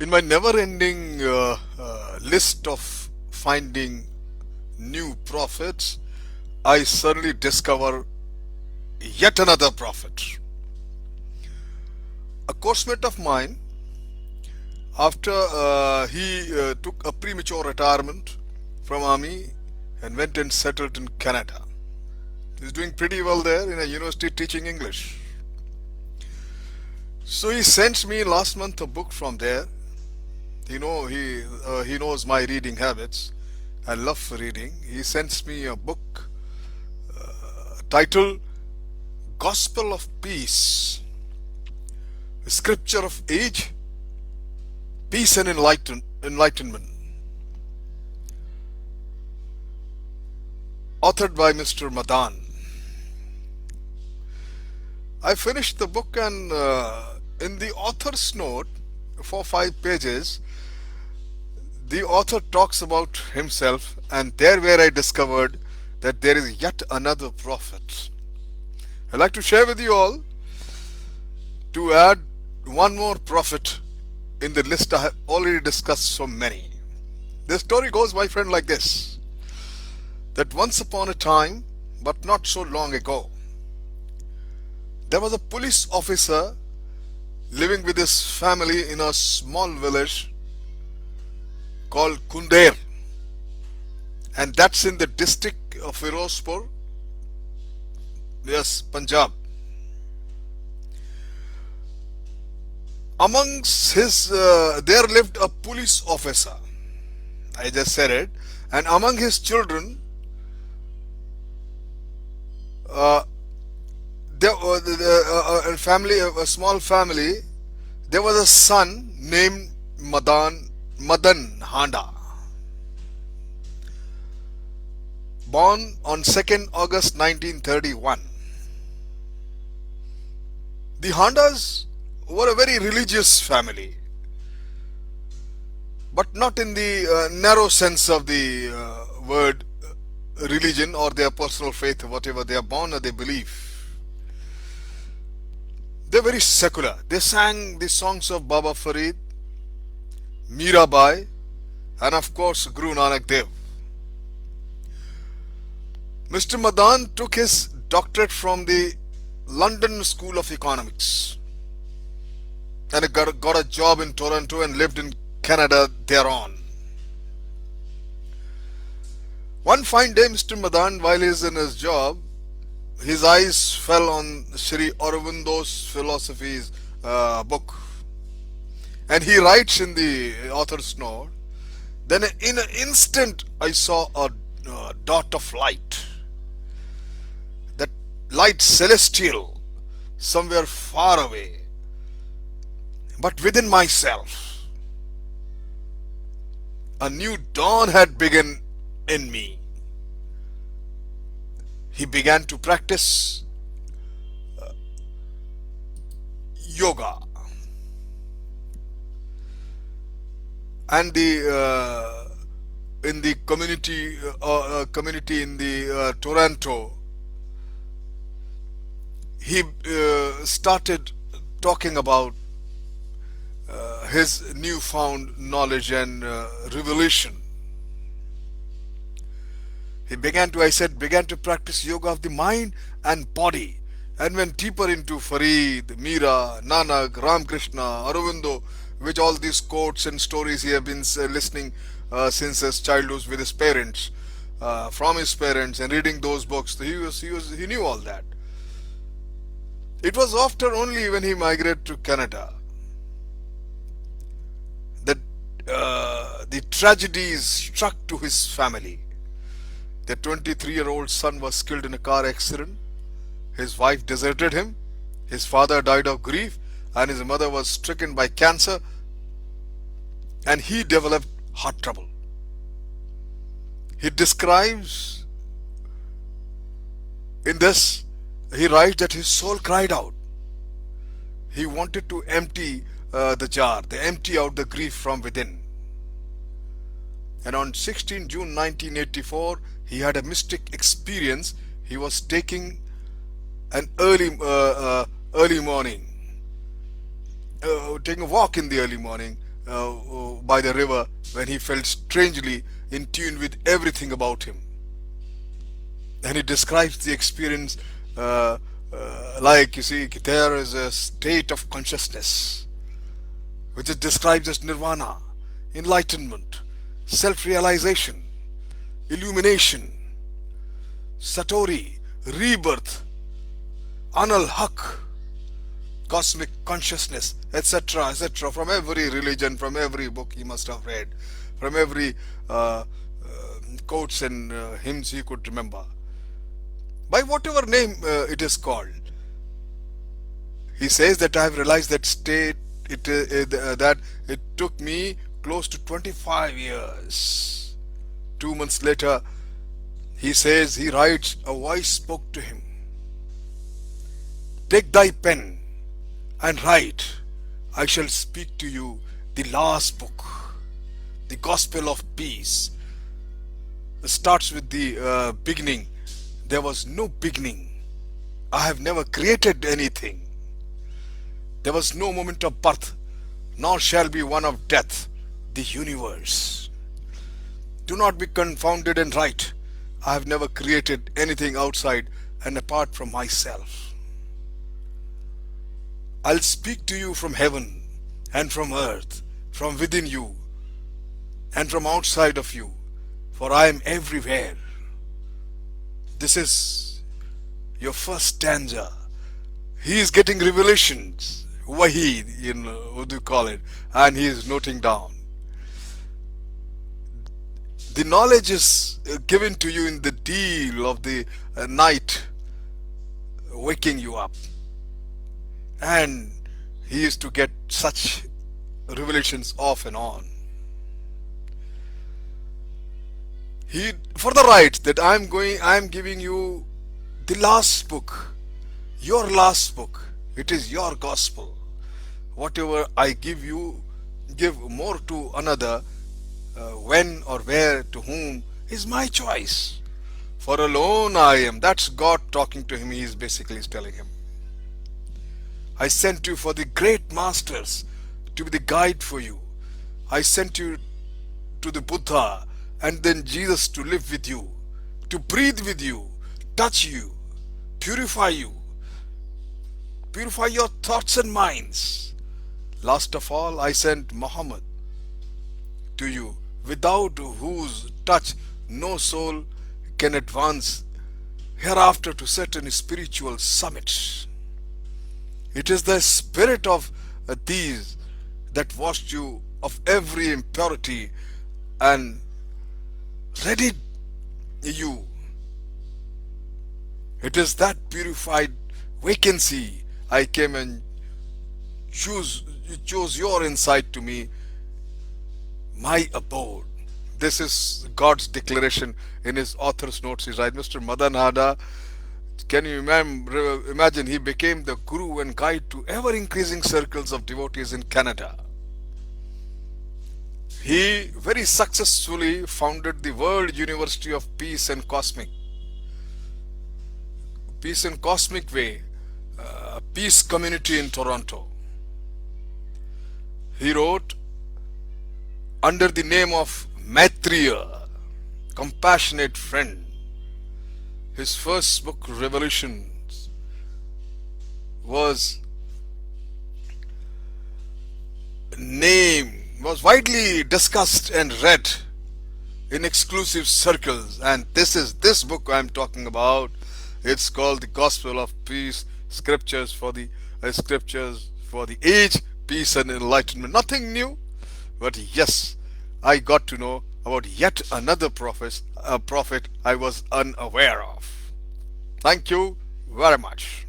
In my never-ending list of finding new prophets, I suddenly discover yet another prophet. A coursemate of mine, after he took a premature retirement from army and went and settled in Canada. He's doing pretty well there in a university teaching English. So he sent me last month a book from there. He knows my reading habits. I love reading. He sends me a book titled Gospel of Peace, Scripture of Age, Peace and Enlightenment, authored by Mr. Madan. I finished the book, and in the author's note, for 5 pages, the author talks about himself, and there where I discovered that there is yet another prophet. I'd like to share with you all to add one more prophet in the list I have already discussed so many. The story goes, my friend, like this: that once upon a time, but not so long ago, there was a police officer living with his family in a small village called Kunder, and that's in the district of Firozpur, yes, Punjab. Amongst his, there lived a police officer. I just said it, and among his children, uh, a family, a small family. There was a son named Madan Handa, born on 2nd August 1931. The Handas were a very religious family, but not in the narrow sense of the word religion or their personal faith, whatever they are born or they believe. They're very secular. They sang the songs of Baba Farid, Mirabai, and of course Guru Nanak Dev. Mr. Madan took his doctorate from the London School of Economics and got a job in Toronto and lived in Canada thereon. One fine day, Mr. Madan, while he's in his job, his eyes fell on Sri Aurobindo's philosophy's book, and he writes in the author's note, then in an instant I saw a dot of light, that light celestial, somewhere far away, but within myself. A new dawn had begun in me. He began to practice yoga, and in the community in the Toronto, he started talking about his newfound knowledge and revelation. He began to practice yoga of the mind and body, and went deeper into Farid, Mira, Nanak, Ramakrishna, Aurobindo, which all these quotes and stories he had been listening since his childhood with his parents, from his parents, and reading those books. He knew all that. It was after only when he migrated to Canada that the tragedies struck to his family. Their 23-year-old son was killed in a car accident. His wife deserted him. His father died of grief, and his mother was stricken by cancer, and he developed heart trouble. He describes in this, he writes that his soul cried out. He wanted to empty the jar, they empty out the grief from within. And on 16 June 1984, he had a mystic experience. He was taking an early morning, taking a walk in the early morning by the river when he felt strangely in tune with everything about him. And he describes the experience like, you see, there is a state of consciousness which is described as nirvana, enlightenment, self realization, illumination, satori, rebirth, anal haq, cosmic consciousness, etc., etc., from every religion, from every book he must have read, from every quotes and hymns he could remember, by whatever name it is called. He says that I have realized that state that it took me close to 25 years. 2 months later, he says, he writes, a voice spoke to him. Take thy pen and write. I shall speak to you the last book, the Gospel of Peace. It starts with the beginning. There was no beginning. I have never created anything. There was no moment of birth, nor shall be one of death, the universe. Do not be confounded and write. I have never created anything outside and apart from myself. I'll speak to you from heaven and from earth, from within you and from outside of you, for I am everywhere. This is your first stanza. He is getting revelations, wahi, what do you call it, and he is noting down. The knowledge is given to you in the deal of the night, waking you up. And he used to get such revelations off and on. He further writes that I am giving you the last book, your last book. It is your gospel. Whatever I give you, give more to another, when or where, to whom, is my choice. For alone I am. That's God talking to him. He is basically telling him, I sent you for the great masters to be the guide for you. I sent you to the Buddha and then Jesus to live with you, to breathe with you, touch you, purify you, purify your thoughts and minds. Last of all, I sent Muhammad to you, without whose touch no soul can advance hereafter to certain spiritual summits. It is the spirit of these that washed you of every impurity and readied you. It is that purified vacancy I came and chose your insight to me, my abode. This is God's declaration in his author's notes. He writes, Mr. Madan Hada, can you imagine, he became the guru and guide to ever-increasing circles of devotees in Canada. He very successfully founded the World University of Peace and Cosmic Way, Peace Community in Toronto. He wrote under the name of Maitreya, compassionate friend. His first book, Revolutions, was widely discussed and read in exclusive circles, and this book I am talking about. It's called the Gospel of Peace, Scriptures for the Age, Peace and Enlightenment. Nothing new, but yes, I got to know about yet another prophet I was unaware of. Thank you very much.